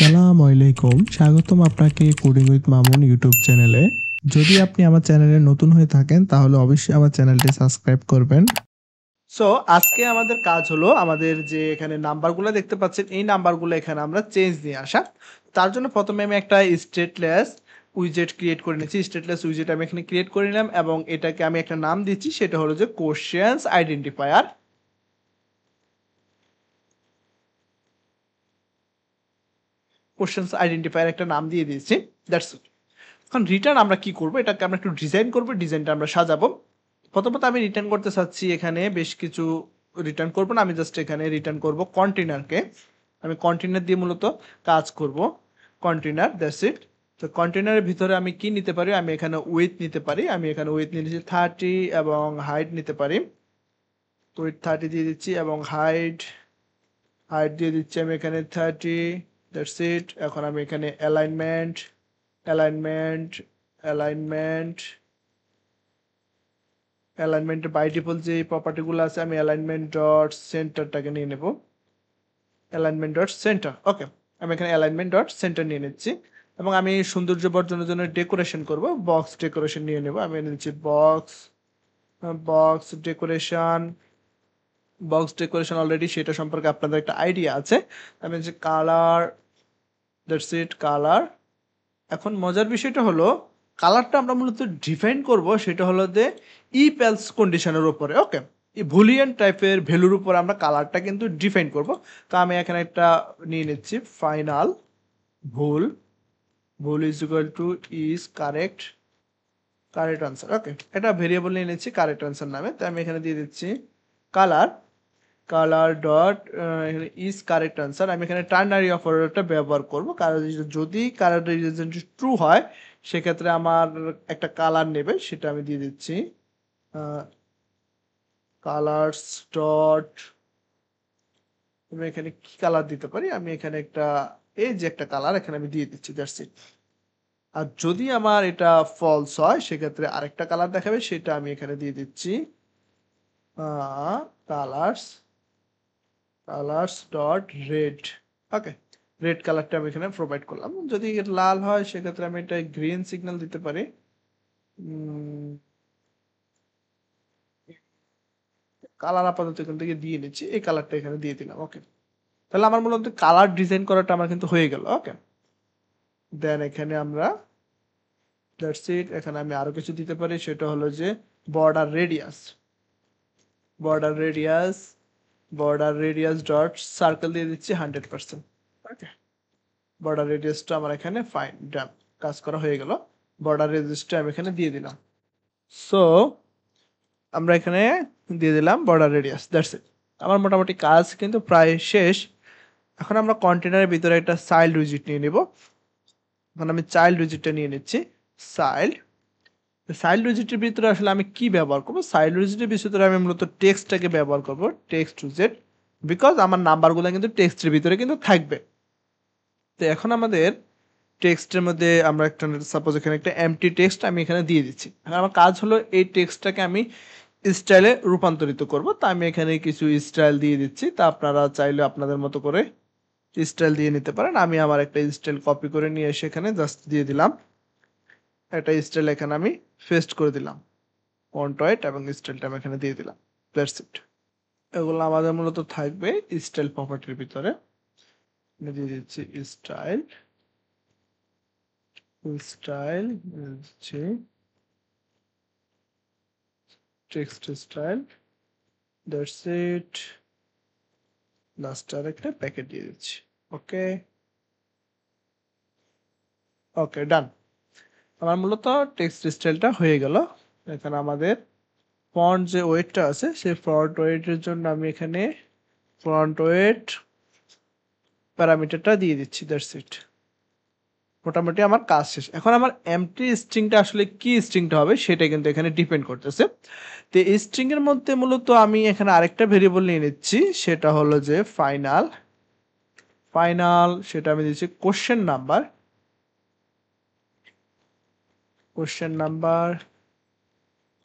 আসসালামু আলাইকুম, স্বাগতম আপনাকে কোডিং উইথ মামুন ইউটিউব চ্যানেলে। যদি আপনি আমার চ্যানেলে নতুন হয়ে থাকেন তাহলে অবশ্যই আমার চ্যানেলটি সাবস্ক্রাইব করবেন। সো আজকে আমাদের কাজ হলো আমাদের যে এখানে নাম্বারগুলো দেখতে পাচ্ছেন এই নাম্বারগুলো এখানে আমরা চেঞ্জ নিয়ে আসা। তার জন্য প্রথমে আমি একটা স্টেটলেস উইজেট ক্রিয়েট করে নিচ্ছি। স্টেটলেস উইজেট আমি এখানে ক্রিয়েট করে নিলাম এবং এটাকে আমি একটা নাম দিচ্ছি, সেটা হলো যে কোশ্চেন্স আইডেন্টিফায়ার। কোশ্চেন্স আইডেন্টিফায়ার একটা নাম দিয়ে দিয়েছি, দ্যাটস ইট। এখন রিটার্ন আমরা কি করব, এটাকে আমরা একটু ডিজাইন করব, ডিজাইনটা আমরা সাজাবো। প্রথমত আমি রিটার্ন করতে চাচ্ছি এখানে বেশ কিছু, রিটার্ন করব না, আমি জাস্ট এখানে রিটার্ন করব কন্টেনারকে। আমি কন্টেনার দিয়ে মূলত কাজ করব, কন্টেনার, দ্যাটস ইট। তো কন্টেনারের ভিতরে আমি কি নিতে পারি, আমি এখানে উইথ নিতে পারি, আমি এখানে উইথ নিয়ে নিচ্ছি 30 এবং হাইট নিতে পারি। উইথ 30 দিয়ে দিচ্ছি এবং হাইট হাইট দিয়ে দিচ্ছি আমি এখানে 30, দ্যাটস ইট। এখন আমি এখানে অ্যালাইনমেন্ট অ্যালাইনমেন্ট অ্যালাইনমেন্ট অ্যালাইনমেন্টের বাই ডিফল্ট যে প্রপার্টিগুলো আছে আমি অ্যালাইনমেন্ট ডট সেন্টারটাকে নিয়ে নেব, অ্যালাইনমেন্ট ডট সেন্টার। ওকে, আমি এখানে অ্যালাইনমেন্ট ডট সেন্টার নিয়ে নিচ্ছি এবং আমি সৌন্দর্য বর্ধনের জন্য ডেকোরেশন করব, বক্স ডেকোরেশন নিয়ে নেব। আমি নিচ্ছি box box decoration box decoration already সেটা সম্পর্কে আপনাদের একটা আইডিয়া আছে। আমি হচ্ছে কালার, দ্যাটস ইট, কালার। এখন মজার বিষয়টা হলো কালারটা আমরা মূলত ডিফাইন করব, সেটা হলো যে ইফ এলস কন্ডিশনের উপরে। ওকে, এই বুলিয়ান টাইপের ভ্যালুর উপর আমরা কালারটা কিন্তু ডিফাইন করব। তো আমি এখানে একটা নিয়ে নিচ্ছি final bool, bool is equal to is correct, correct answer. Okay, এটা ভেরিয়েবল নিয়ে নিচ্ছি কারেক্ট আনসার নামে। তো আমি এখানে দিয়ে দিচ্ছি কালার, কালার ডট এখানে ইজ কারেক্ট আনসার। আমি এখানে টার্নারি অপারেটরটা ব্যবহার করব, কারণ যদি কালার রিপ্রেজেন্ট ট্রু হয় সেক্ষেত্রে আমার একটা কালার নেবে, সেটা আমি দিয়ে দিচ্ছি কালার্স ডট, আমি এখানে কি কালার দিতে পারি, আমি এখানে একটা, এই যে একটা কালার এখানে আমি দিয়ে দিচ্ছি, দ্যাটস ইট। আর যদি আমার এটা ফলস হয় সেক্ষেত্রে আরেকটা কালার দেখাবে, সেটা আমি এখানে দিয়ে দিচ্ছি কালার্স কালার্স ডট রেড। ওকে, রেড কালারটা আমি এখানে প্রোভাইড করলাম। যদি লাল হয় সেক্ষেত্রে আমি এটা গ্রিন সিগন্যাল দিতে পারি। কালার আপাতত এখান থেকে দিয়ে নিচ্ছি, এই কালারটা এখানে দিয়ে দিলাম। ওকে, তাহলে আমার মূলত কালার ডিজাইন করাটা আমার কিন্তু হয়ে গেল। ওকে, দেন এখানে আমরা, দ্যাটস ইট, এখানে আমি আরো কিছু দিতে পারি, সেটা হলো যে border radius, border radius border radius dot circle দিয়ে দিচ্ছি 100%। ওকে, বর্ডার রেডিয়াসটা আমার এখানে ফাইন, ডান, কাজ করা হয়ে গেল। বর্ডার রেডিয়াসটা আমি এখানে দিয়ে দিলাম। সো আমরা এখানে দিয়ে দিলাম বর্ডার রেডিয়াস, দ্যাটস ইট। আমার মোটামুটি কাজ কিন্তু প্রায় শেষ। এখন আমরা কন্টেনারের ভিতরে একটা চাইল্ড উইজিট নিয়ে নেব। এখন আমি চাইল্ড উইজিটটা নিয়ে নিচ্ছি, চাইল্ড। চাইল্ড উইজিটের ভিতরে আসলে আমি কি ব্যবহার করব, চাইল্ড উইজিটের ভিতরে আমি মূলত টেক্সটটাকে ব্যবহার করব, টেক্সট উইজেট, বিকজ আমার নাম্বারগুলো কিন্তু টেক্সটের ভিতরে কিন্তু থাকবে। তো এখন আমাদের টেক্সটের মধ্যে আমরা একটা, সাপোজ এখানে একটা এমটি টেক্সট আমি এখানে দিয়ে দিচ্ছি। এখন আমার কাজ হলো এই টেক্সটটাকে আমি স্টাইলে রূপান্তরিত করব। তা আমি এখানে কিছু স্টাইল দিয়ে দিচ্ছি, তা আপনারা চাইলে আপনাদের মতো করে স্টাইল দিয়ে নিতে পারেন। আমি আমার একটা স্টাইল কপি করে নিয়ে এসে এখানে জাস্ট দিয়ে দিলাম, একটা স্টাইল এখানে আমি পেস্ট করে দিলাম, ফন্ট ওয়েট এবং স্টাইলটা আমি এখানে দিয়ে দিলাম, দ্যাটস ইট। এগুলো আমাদের মূলত থাকবে স্টাইল প্রপার্টির ভিতরে। আমি দিয়ে দিচ্ছি স্টাইল, স্টাইল দিচ্ছি text style, that's it. Last আর একটা প্যাকেট দিয়ে দিচ্ছি। ওকে, ওকে, ডান। আমার মূলত টেক্সট স্টাইলটা হয়ে গেল। এখানে আমাদের ফন্ট যে ওয়েটটা আছে সেই ফন্ট ওয়েটের জন্য আমি এখানে ফন্ট ওয়েট প্যারামিটারটা দিয়ে দিচ্ছি, দ্যাটস ইট। মোটামুটি আমার কাজ শেষ। এখন আমার এমটি স্ট্রিংটা আসলে কি স্ট্রিংটা হবে সেটা কিন্তু এখানে ডিপেন্ড করতেছে। তো এই স্ট্রিং এর মধ্যে মূলত আমি এখানে আরেকটা ভেরিয়েবল নিয়ে নিচ্ছি, সেটা হলো যে ফাইনাল, ফাইনাল সেটা আমি দিচ্ছি question number, question number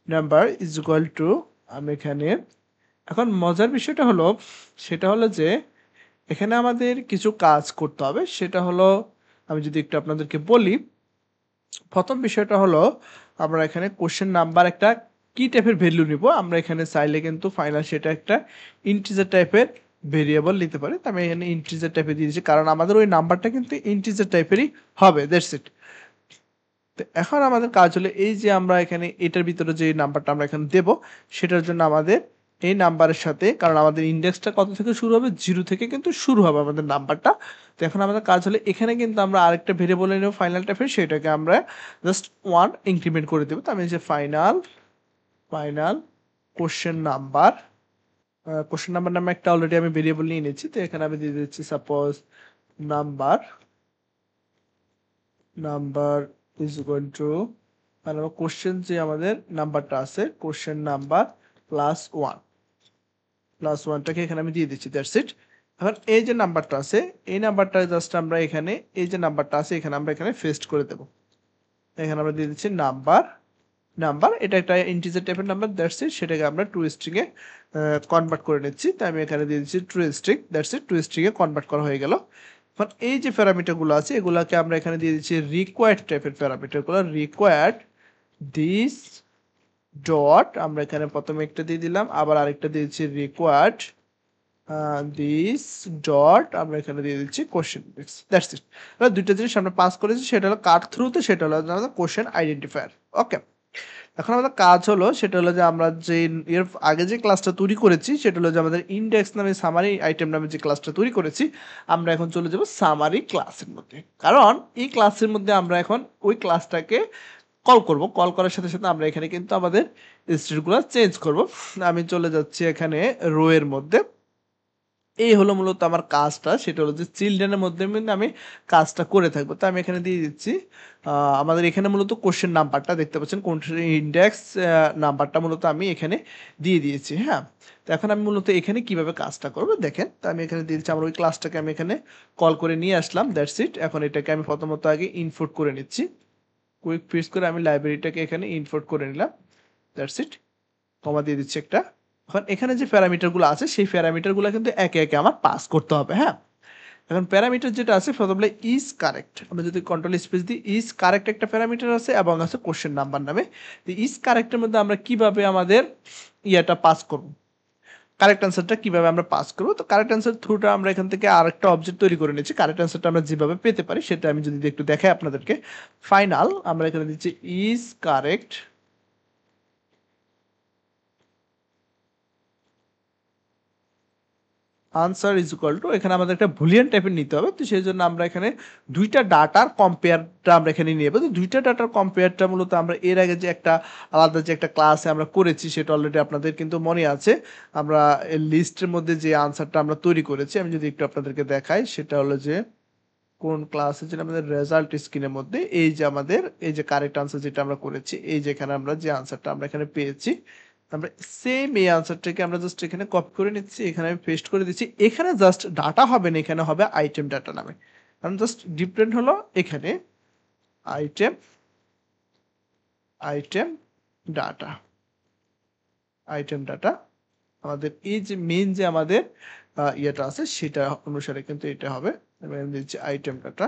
number is equal two, আমি এখানে, এখন মজার বিষয়টা হলো সেটা হলো যে এখানে আমাদের কিছু কাজ করতে হবে, সেটা হলো আমি যদি একটু আপনাদেরকে বলি। প্রথম বিষয়টা হলো আমরা এখানে কোশ্চেন নাম্বার একটা কি টাইপের ভ্যালু নিব। আমরা এখানে চাইলে কিন্তু ফাইনাল সেটা একটা ইন্টিজার টাইপের ভেরিয়েবল নিতে পারি। তো আমি এখানে ইন্টিজার টাইপে দিয়ে দিচ্ছি, কারণ আমাদের ওই নাম্বারটা কিন্তু ইন্টিজার টাইপেরই হবে। That's it. তো এখন আমাদের কাজ হলো এই যে আমরা এখানে এটার ভিতরে যে নাম্বারটা আমরা এখানে দেব, সেটার জন্য আমাদের এই নাম্বারের সাথে, কারণ আমাদের ইন্ডেক্সটা কত থেকে শুরু হবে, 0 থেকে কিন্তু শুরু হবে আমাদের নাম্বারটা। তো এখন আমাদের কাজ হলো এখানে কিন্তু আমরা আরেকটা ভেরিয়েবল নেব ফাইনাল টাইপের, সেটাকে আমরা জাস্ট 1 ইনক্রিমেন্ট করে দেব। তো আমি যে final question number, question number নামে একটা অলরেডি আমি ভেরিয়েবল নিয়ে নিয়েছি। তো এখানে আমি দিয়ে দিচ্ছি suppose number is equal two, মানে কোশ্চেন যে আমাদের নাম্বারটা আছে, কোশ্চেন নাম্বার প্লাস ওয়ানটাকে এখানে আমি দিয়ে দিচ্ছি। That's it. এখন এই যে নাম্বারটা আছে, এই নাম্বারটা জাস্ট আমরা এখানে, এই যে নাম্বারটা আছে এখানে আমরা এখানে পেস্ট করে দেব। এখানে আমরা দিয়ে দিচ্ছি নাম্বার, এটা একটা ইন্টিজার টাইপের নাম্বার। That's it. সেটাকে আমরা টু স্ট্রিং এ কনভার্ট করে নিচ্ছি। তাই আমি এখানে দিয়ে দিচ্ছি two string. That's it. Two string A convert করা হয়ে গেল। এখন এই যে প্যারামিটারগুলো আছে এগুলাকে আমরা এখানে দিয়ে দিচ্ছি রিকোয়ার্ড টাইপের প্যারামিটারগুলো। রিকোয়ার্ড দিস ডট, আমরা এখানে প্রথমে একটা দিয়ে দিলাম, আবার আরেকটা দিয়ে দিচ্ছি রিকোয়ার্ড দিস ডট, আমরা এখানে দিয়ে দিচ্ছি কোশ্চেন ইন্ডেক্স। That's it. এবার দুইটা জিনিস আমরা পাস করেছি, সেটা হলো কাট থ্রুতে, সেটা হলো আমাদের কোশ্চেন আইডেন্টিফায়ার। ওকে। এখন আমাদের কাজ হলো সেটা হলো যে আমরা যে এর আগে যে ক্লাসটা তৈরি করেছি, সেটা হলো যে আমাদের ইন্ডেক্স নামে সামারি আইটেম নামে যে ক্লাসটা তৈরি করেছি, আমরা এখন চলে যাব সামারি ক্লাসের মধ্যে। কারণ এই ক্লাসের মধ্যে আমরা এখন ওই ক্লাসটাকে কল করব। কল করার সাথে সাথে আমরা এখানে কিন্তু আমাদের স্টেটগুলো চেঞ্জ করব। আমি চলে যাচ্ছি এখানে রো এর মধ্যে। এই হলো মূলত আমার কাজটা, সেটা হলো যে চিলড্রেনের মধ্যে আমি কাজটা করে থাকবো। তো আমি এখানে দিয়ে দিচ্ছি আমাদের এখানে মূলত কোশ্চেন নাম্বারটা দেখতে পাচ্ছেন, কোন ইন্ডেক্স নাম্বারটা মূলত আমি এখানে দিয়ে দিয়েছি। হ্যাঁ। তো এখন আমি মূলত এখানে কিভাবে কাজটা করবো দেখেন। তো আমি এখানে দিয়ে দিচ্ছি, আমার ওই ক্লাসটাকে আমি এখানে কল করে নিয়ে আসলাম। That's it. এখন এটাকে আমি প্রথমত আগে ইনপুট করে নিচ্ছি। কুইক ফিক্স করে আমি লাইব্রেরিটাকে এখানে ইনপুট করে নিলাম। That's it. কমা দিয়ে দিচ্ছি একটা। এখন এখানে যে প্যারামিটারগুলো আছে সেই প্যারামিটারগুলো কিন্তু একে একে আমার পাস করতে হবে। হ্যাঁ। এখন প্যারামিটার যেটা আছে প্রথমে ইজ কারেক্ট, আমরা যদি কন্ট্রোল স্পেস দিই, ইজ কারেক্ট একটা প্যারামিটার আছে এবং আছে কোশ্চেন নাম্বার নামে। তো ইজ কারেক্টের মধ্যে আমরা কিভাবে আমাদের ইয়েটা পাস করব, কারেক্ট অ্যান্সারটা কিভাবে আমরা পাস করব। তো কারেক্ট অ্যান্সার থ্রুটা আমরা এখান থেকে আরেকটা অবজেক্ট তৈরি করে নিচ্ছি। কারেক্ট অ্যান্সারটা আমরা যেভাবে পেতে পারি সেটা আমি যদি একটু দেখাই আপনাদেরকে। ফাইনাল, আমরা এখানে দিচ্ছি is correct answer is equal two, এখানে আমাদের একটা বুলিয়ান টাইপের নিতে হবে। তো সেই জন্য আমরা এখানে দুইটা ডাটার কম্পেয়ারটা আমরা এখানে নিয়ে যাবো। তো দুইটা ডাটার কম্পেয়ারটা মূলত আমরা এর আগে যে একটা আলাদা যে একটা ক্লাসে আমরা করেছি, সেটা অলরেডি আপনাদের কিন্তু মনে আছে। আমরা লিস্টের মধ্যে যে আনসারটা আমরা তৈরি করেছি, আমি যদি একটু আপনাদেরকে দেখাই, সেটা হলো যে কোন ক্লাসে, যেটা আমাদের রেজাল্ট স্ক্রিনের মধ্যে, এই যে আমাদের এই যে কারেক্ট আনসার যেটা আমরা করেছি, এই যে এখানে আমরা যে আনসারটা আমরা এখানে পেয়েছি, আমরা সেম এই আনসারটাকে আমরা জাস্ট এখানে কপি করে নিচ্ছি, এখানে আমি পেস্ট করে দিচ্ছি। এখানে জাস্ট ডাটা হবে না, এখানে হবে আইটেম ডাটা নামে। কারণ জাস্ট ডিফারেন্ট হলো এখানে আইটেম আইটেম ডাটা আমাদের এই যে মেইন যে আমাদের ইয়েটা আছে সেটা অনুসারে কিন্তু এটা হবে। আমি দিচ্ছি আইটেম ডাটা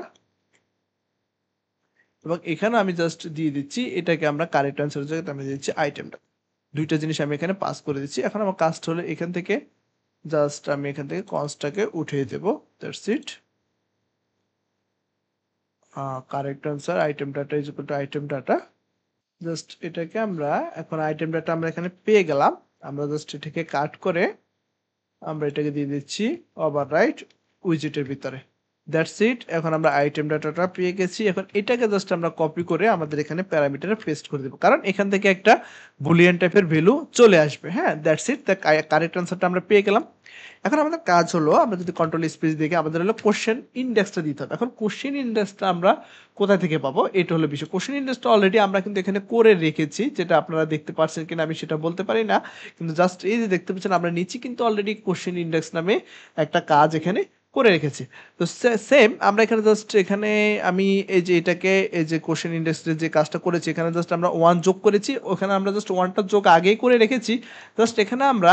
এবং এখানে আমি জাস্ট দিয়ে দিচ্ছি এটাকে আমরা কারেক্ট আনসারের জায়গায় আমি দিচ্ছি আইটেমটা। দুইটা জিনিস আমি এখানে পাস করে দিচ্ছি। এখন আমার কাজটা হলো এখান থেকে জাস্ট আমি এখান থেকে কনস্টটাকে উঠিয়ে দেব। That's it. Correct answer item data is equal to item data. Just এটাকে আমরা এখন আইটেম ডাটা আমরা এখানে পেয়ে গেলাম। আমরা জাস্ট এটাকে কাট করে আমরা এটাকে দিয়ে দিচ্ছি ওভাররাইট উইজেটের ভিতরে। That's it. এখন আমরা আইটেম ডাটাটা পেয়ে গেছি। এখন এটাকে জাস্ট আমরা কপি করে আমাদের এখানে প্যারামিটারে পেস্ট করে দেব, কারণ এখান থেকে একটা বুলিয়ান টাইপের ভ্যালু চলে আসবে। হ্যাঁ, দ্যাটস ইট। কারেক্ট আনসারটা আমরা পেয়ে গেলাম। এখন আমাদের কাজ হলো, আমরা যদি কন্ট্রোল স্পেস দেখে, আমাদের হলো কোশ্চেন ইন্ডেক্সটা দিতে হবে। এখন কোশ্চেন ইন্ডেক্সটা আমরা কোথা থেকে পাবো, এটা হলো বিষয়। কোশ্চেন ইন্ডেক্সটা অলরেডি আমরা কিন্তু এখানে করে রেখেছি, যেটা আপনারা দেখতে পাচ্ছেন কিনা আমি সেটা বলতে পারি না, কিন্তু জাস্ট এই যে দেখতে পাচ্ছেন আমরা নিচে কিন্তু অলরেডি কোশ্চেন ইন্ডেক্স নামে একটা কাজ এখানে করে রেখেছি। তো সেম আমরা এখানে জাস্ট এখানে আমি এই যে এটাকে এই যে কোশ্চেন ইন্ডেক্সের যে কাজটা করেছি, এখানে জাস্ট আমরা 1 যোগ করেছি, ওখানে আমরা জাস্ট 1টা যোগ আগেই করে রেখেছি। জাস্ট এখানে আমরা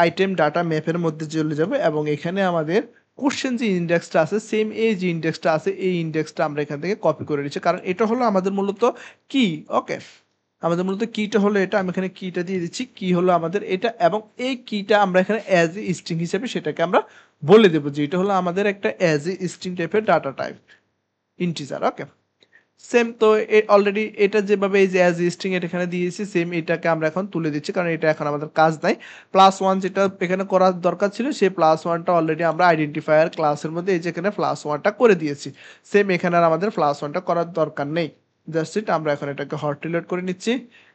আইটেম ডাটা ম্যাপের মধ্যে চলে যাবে এবং এখানে আমাদের কোশ্চেন যে ইন্ডেক্সটা আছে সেম এই যে ইন্ডেক্সটা আছে এই ইন্ডেক্সটা আমরা এখান থেকে কপি করে নিচ্ছি, কারণ এটা হলো আমাদের মূলত কি। ওকে, আমাদের মূলত কিটা হলো এটা, আমি এখানে কিটা দিয়ে দিচ্ছি, কি হলো আমাদের এটা, এবং এই কিটা আমরা এখানে অ্যাজ এ স্ট্রিং হিসেবে সেটাকে আমরা বলে দেবো যে এটা হলো আমাদের একটা অ্যাজ এ স্ট্রিং টাইপের ডাটা টাইপ ইন্টিজার। ওকে, সেম তো অলরেডি এটা যেভাবে এই যে অ্যাজ স্ট্রিং এটা এখানে দিয়েছি সেম এটাকে আমরা এখন তুলে দিচ্ছি, কারণ এটা এখন আমাদের কাজ নাই। +1 যেটা এখানে করার দরকার ছিল সেই +1টা অলরেডি আমরা আইডেন্টিফায়ার ক্লাসের মধ্যে এই যে এখানে +1টা করে দিয়েছি। সেম এখানে আর আমাদের +1টা করার দরকার নেই। জাস্ট ইট, আমরা এখন এটাকে হট রিলোড করে নিচ্ছি।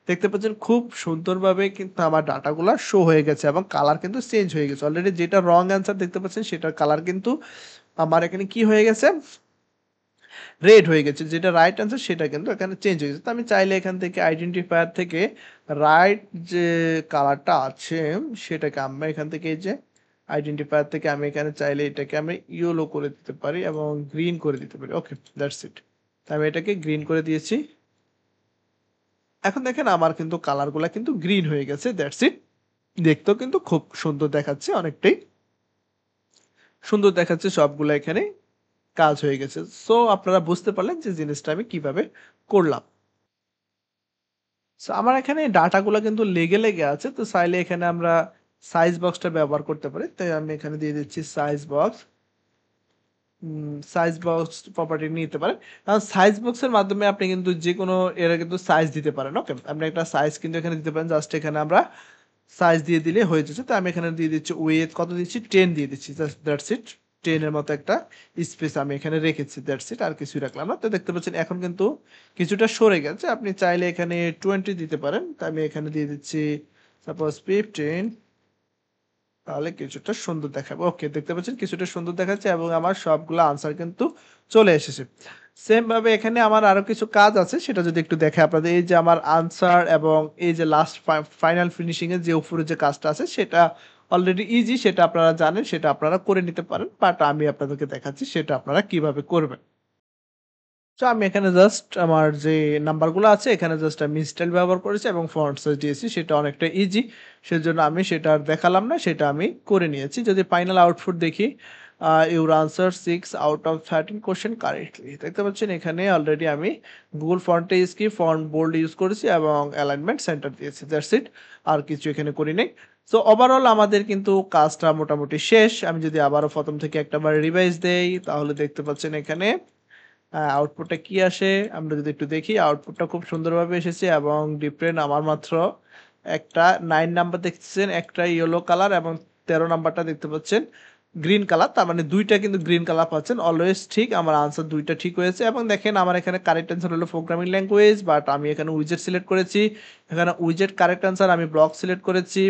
দেখতে পাচ্ছেন খুব সুন্দরভাবে কিন্তু আমার ডাটাগুলা শো হয়ে গেছে এবং কালার কিন্তু চেঞ্জ হয়ে গেছে। অলরেডি যেটা রং অ্যান্সার দেখতে পাচ্ছেন সেটার কালার কিন্তু আমার এখানে কি হয়ে গেছে, রেড হয়ে গেছে, যেটা রাইট অ্যান্সার সেটা কিন্তু এখানে চেঞ্জ হয়ে গেছে। তো আমি চাইলে এখান থেকে আইডেন্টিফায়ার থেকে রাইট যে কালারটা আছে সেটাকে আমরা এখান থেকে এই যে আইডেন্টিফায়ার থেকে আমি এখানে চাইলে এটাকে আমি ইয়েলো করে দিতে পারি এবং গ্রিন করে দিতে পারি। ওকে, দ্যাটস ইট। আমি এটাকে গ্রিন করে দিয়েছি। এখন দেখেন আমার কিন্তু কালারগুলা কিন্তু গ্রিন হয়ে গেছে, দ্যাটস ইট। দেখতেও কিন্তু খুব সুন্দর দেখাচ্ছে, অনেকটাই সুন্দর দেখাচ্ছে, সবগুলো এখানে কাজ হয়ে গেছে। সো আপনারা বুঝতে পারলেন যে জিনিসটা আমি কিভাবে করলাম। সো আমার এখানে ডাটাগুলো কিন্তু লেগে আছে, তো চাইলে এখানে আমরা সাইজ বক্সটা ব্যবহার করতে পারি। তাই আমি এখানে দিয়ে দিচ্ছি size box. Size box property নিতে পারেন, কারণ সাইজ বক্সের মাধ্যমে আপনি কিন্তু যে কোনো এরা কিন্তু সাইজ দিতে পারেন। ওকে, আপনি একটা সাইজ কিন্তু এখানে দিতে পারেন, জাস্ট এখানে আমরা সাইজ দিয়ে দিলে হয়ে যাচ্ছে। তো আমি এখানে দিয়ে দিচ্ছি উইথ কত দিচ্ছি, 10 দিয়ে দিচ্ছি, জাস্ট দ্যাটস ইট। 10 এর মতো একটা স্পেস আমি এখানে রেখেছি, দ্যাটস ইট, আর কিছুই রাখলাম না। তো দেখতে পাচ্ছেন এখন কিন্তু কিছুটা সরে গেছে, আপনি চাইলে এখানে 20 দিতে পারেন। তো আমি এখানে দিয়ে দিচ্ছি সাপোজ 15, তাহলে কিছুটা সুন্দর দেখাবে। ওকে, দেখতে পাচ্ছেন কিছুটা সুন্দর দেখাচ্ছে এবং আমার সবগুলো আনসার কিন্তু চলে এসেছে। সেম ভাবে এখানে আমার আরো কিছু কাজ আছে, সেটা যদি একটু দেখে আপনাদের, এই যে আমার আনসার এবং এই যে লাস্ট ফাইনাল ফিনিশিং এর যে উপরে যে কাজটা আছে সেটা অলরেডি ইজি, সেটা আপনারা জানেন, সেটা আপনারা করে নিতে পারেন, বাট আমি আপনাদেরকে দেখাচ্ছি সেটা আপনারা কিভাবে করবেন। তো আমি এখানে জাস্ট আমার যে নাম্বারগুলো আছে এখানে জাস্ট আমি স্টাইল ব্যবহার করেছি এবং ফন্ট সাইজ দিয়েছি, সেটা অনেকটা ইজি, সেজন্য আমি সেটা আর দেখালাম না, সেটা আমি করে নিয়েছি। যদি ফাইনাল আউটপুট দেখি, your answer 6 out of 13 question correctly, দেখতে পাচ্ছেন এখানে অলরেডি আমি গুগল ফন্টে কি ফন্ট বোল্ড ইউজ করেছি এবং অ্যালাইনমেন্ট সেন্টার দিয়েছি, দ্যাটস ইট, আর কিছু এখানে করি নাই। সো ওভারঅল আমাদের কিন্তু কাজটা মোটামুটি শেষ। আমি যদি আবারও প্রথম থেকে একটাবার রিভাইজ দেই তাহলে দেখতে পাচ্ছেন এখানে আউটপুটটা কি আসে, আমরা যদি একটু দেখি আউটপুটটা খুব সুন্দরভাবে এসেছে এবং ডিফারেন্ট আমার মাত্র একটা 9 নাম্বার দেখতেছেন, একটা ইয়েলো কালার এবং 13 নাম্বারটা দেখতে পাচ্ছেন গ্রিন কালার, তার মানে দুইটা কিন্তু গ্রিন কালার পাচ্ছেন। অলওয়েজ ঠিক, আমার আনসার দুইটা ঠিক হয়েছে এবং দেখেন আমার এখানে কারেক্ট অ্যান্সার হলো প্রোগ্রামিং ল্যাঙ্গুয়েজ, বাট আমি এখানে উইজেট সিলেক্ট করেছি, এখানে উইজেট কারেক্ট অ্যান্সার, আমি ব্লক সিলেক্ট করেছি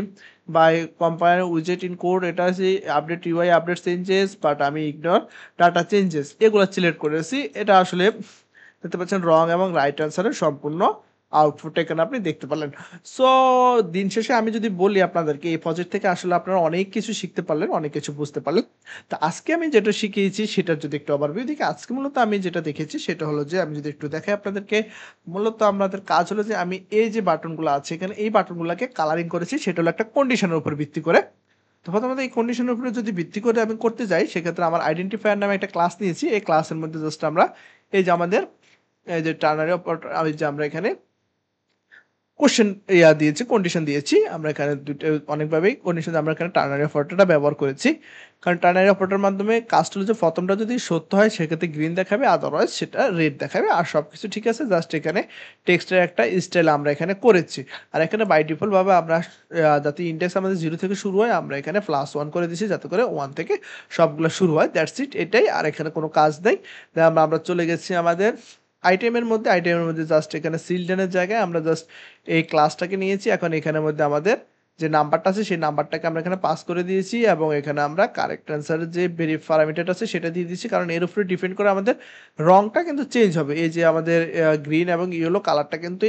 বাই কম্পাইলার উইজেট ইন কোড, এটা আছে update UI update changes, but আমি ইগনোর ডাটা চেঞ্জেস এগুলো সিলেক্ট করেছি। এটা আসলে দেখতে পাচ্ছেন রং এবং রাইট অ্যান্সারের সম্পূর্ণ আউটপুট এখানে আপনি দেখতে পারলেন। সো দিন শেষে আমি যদি বলি আপনাদেরকে, এই প্রজেক্ট থেকে আসলে আপনারা অনেক কিছু শিখতে পারলেন, অনেক কিছু বুঝতে পারলেন। তো আজকে আমি যেটা শিখিয়েছি সেটার যদি একটু ওভারভিউ দেখি, আজকে মূলত আমি যেটা দেখেছি সেটা হলো যে আমি যদি একটু দেখাই আপনাদেরকে, মূলত আমাদের কাজ হলো যে আমি এই যে বাটনগুলো আছে এখানে এই বাটনগুলোকে কালারিং করেছি, সেটা হলো একটা কন্ডিশনের উপর ভিত্তি করে। তো প্রথমত এই কন্ডিশনের উপরে যদি ভিত্তি করে আমি করতে যাই, সেক্ষেত্রে আমার আইডেন্টিফায়ার নামে একটা ক্লাস নিয়েছি, এই ক্লাসের মধ্যে জাস্ট আমরা এই যে আমাদের এই যে টার্নারি অপারেটর, এই যে আমরা এখানে কোশ্চেন দিয়েছি, কন্ডিশন দিয়েছি, আমরা এখানে দুটো অনেকভাবেই কন্ডিশন আমরা এখানে টার্নারি অপারেটরটা ব্যবহার করেছি, কারণ টার্নারি অপারেটর মাধ্যমে কাজটা হচ্ছে প্রথমটা যদি সত্য হয় সেক্ষেত্রে গ্রিন দেখাবে, আদারওয়াইজ সেটা রেড দেখাবে, আর সবকিছু ঠিক আছে, জাস্ট এখানে টেক্সটের একটা স্টাইল আমরা এখানে করেছি। আর এখানে বাই ডিফল্ট ভাবে আমরা যাতে ইন্ডেক্স আমাদের 0 থেকে শুরু হয় আমরা এখানে +1 করে দিয়েছি, যাতে করে 1 থেকে সবগুলো শুরু হয়, দ্যাটস ইট, এটাই, আর এখানে কোনো কাজ নেই। আমরা চলে গেছি আমাদের আইটেমের মধ্যে জাস্ট এখানে চিলড্রেনের জায়গায় আমরা জাস্ট এই ক্লাসটাকে নিয়েছি, এখন এখানের মধ্যে আমাদের যে নাম্বারটা আছে সেই নাম্বারটাকে আমরা এখানে পাস করে দিয়েছি এবং এখানে আমরা কারেক্ট অ্যান্সারের যে প্যারামিটার আছে সেটা দিয়ে দিয়েছি, কারণ এর উপরে ডিপেন্ড করে আমাদের রংটা কিন্তু চেঞ্জ হবে। এই যে আমাদের গ্রিন এবং ইয়েলো কালারটা কিন্তু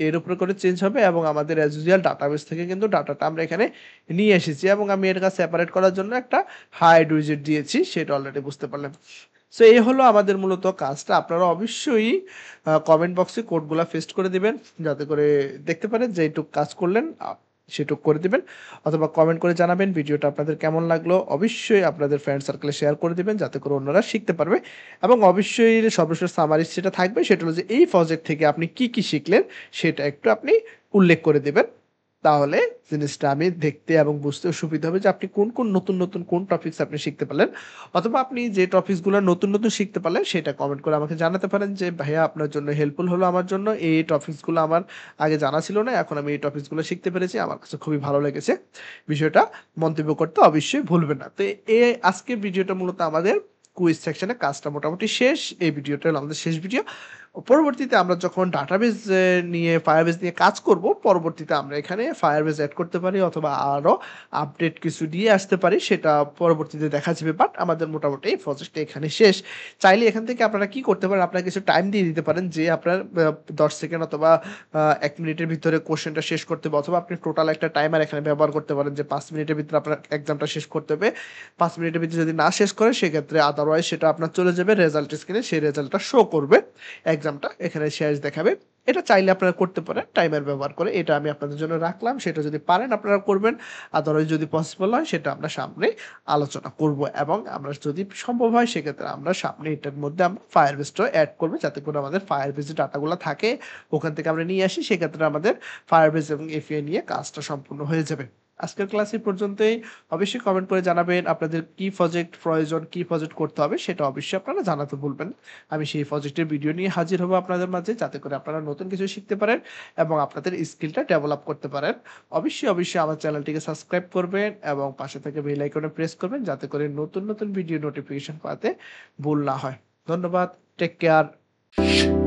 এর উপরে করে চেঞ্জ হবে এবং আমাদের অ্যাজ ইউজুয়াল ডাটাবেস থেকে কিন্তু ডাটাটা আমরা এখানে নিয়ে এসেছি এবং আমি এর কাছে সেপারেট করার জন্য একটা হাইড উইজেট দিয়েছি, সেটা অলরেডি বুঝতে পারলাম। সো এই হলো আমাদের মূলত কাজটা। আপনারা অবশ্যই কমেন্ট বক্সে কোডগুলা পেস্ট করে দিবেন, যাতে করে দেখতে পারেন যে এইটুকু কাজ করলেন। সেটুকু করে দিবেন অথবা কমেন্ট করে জানাবেন ভিডিওটা আপনাদের কেমন লাগলো। অবশ্যই আপনাদের ফ্রেন্ড সার্কেলে শেয়ার করে দিবেন যাতে করে অন্যরা শিখতে পারবে এবং অবশ্যই সর্বশেষ সামারি যেটা থাকবে সেটা হলো যে এই প্রজেক্ট থেকে আপনি কি শিখলেন সেটা একটু আপনি উল্লেখ করে দিবেন। তাহলে জিনিসটা আমি দেখতে এবং বুঝতেও সুবিধা হবে যে আপনি কোন নতুন কোন টপিকস আপনি শিখতে পারলেন। অথবা আপনি যে টপিকসগুলো নতুন শিখতে পারলেন সেটা কমেন্ট করে আমাকে জানাতে পারেন যে, "ভাইয়া আপনার জন্য হেল্পফুল হলো আমার জন্য। এই টপিকসগুলো আমার আগে জানা ছিল না। এখন আমি এই টপিকসগুলো শিখতে পেরেছি। আমার কাছে খুবই ভালো লেগেছে।" বিষয়টা মন্তব্য করতে অবশ্যই ভুলবেন না। তো আজকের ভিডিওটা মূলত আমাদের কুইজ সেকশনের কাজটা মোটামুটি শেষ। এই ভিডিওটা হলো আমাদের শেষ ভিডিও। পরবর্তীতে আমরা যখন ডাটাবেস নিয়ে Firebase নিয়ে কাজ করব, পরবর্তীতে আমরা এখানে Firebase এড করতে পারি অথবা আরো আপডেট কিছু দিয়ে আসতে পারি। সেটা পরবর্তীতে দেখা যাবে। বাট আমাদের মোটামুটি এই প্রজেক্টটা এখানে শেষ। চাইলে এখান থেকে আপনারা কি করতে পারেন, আপনারা কিছু টাইম দিয়ে দিতে পারেন যে আপনার ১০ সেকেন্ড অথবা ১ মিনিটের ভিতরে কোয়েশ্চেনটা শেষ করতে হবে অথবা আপনি টোটাল একটা টাইমার এখানে ব্যবহার করতে পারেন যে ৫ মিনিটের ভিতরে আপনার এক্সামটা শেষ করতে হবে। ৫ মিনিটের ভিতরে যদি না শেষ করেন সেক্ষেত্রে আদারওয়াইজ সেটা আপনার চলে যাবে রেজাল্ট স্ক্রিনে, সেই রেজাল্টটা শো করবে। এক্সামটা এখানে শেষ দেখাবে। এটা চাইলে আপনারা করতে পারেন টাইমার ব্যবহার করে। এটা আমি আপনাদের জন্য রাখলাম। সেটা যদি পারেন আপনারা করবেন। আদারওয়াইজ যদি পসিবল হয় সেটা আমরা সামনে আলোচনা করব এবং আমরা যদি সম্ভব হয় সেক্ষেত্রে আমরা সামনে এটার মধ্যে আমরা Firebase-টাও এড করব যাতে করে আমাদের Firebase যে ডাটাগুলা থাকে ওখান থেকে আমরা নিয়ে আসি। সেক্ষেত্রে আমাদের Firebase এবং API নিয়ে কাজটা সম্পূর্ণ হয়ে যাবে। আজকের ক্লাস এই পর্যন্তই। অবশ্যই কমেন্ট করে জানাবেন আপনাদের কি প্রজেক্ট প্রয়োজন, কি প্রজেক্ট করতে হবে সেটা অবশ্যই আপনারা জানাতে ভুলবেন না। আমি সেই প্রজেক্টের ভিডিও নিয়ে হাজির হব আপনাদের মাঝে যাতে করে আপনারা নতুন কিছু শিখতে পারেন এবং আপনাদের স্কিলটা ডেভেলপ করতে পারেন। অবশ্যই আমার চ্যানেলটিকে সাবস্ক্রাইব করবেন এবং পাশে থেকে বেল আইকনে প্রেস করবেন যাতে করে নতুন ভিডিও নোটিফিকেশন পাতে ভুল না হয়। ধন্যবাদ। Take care.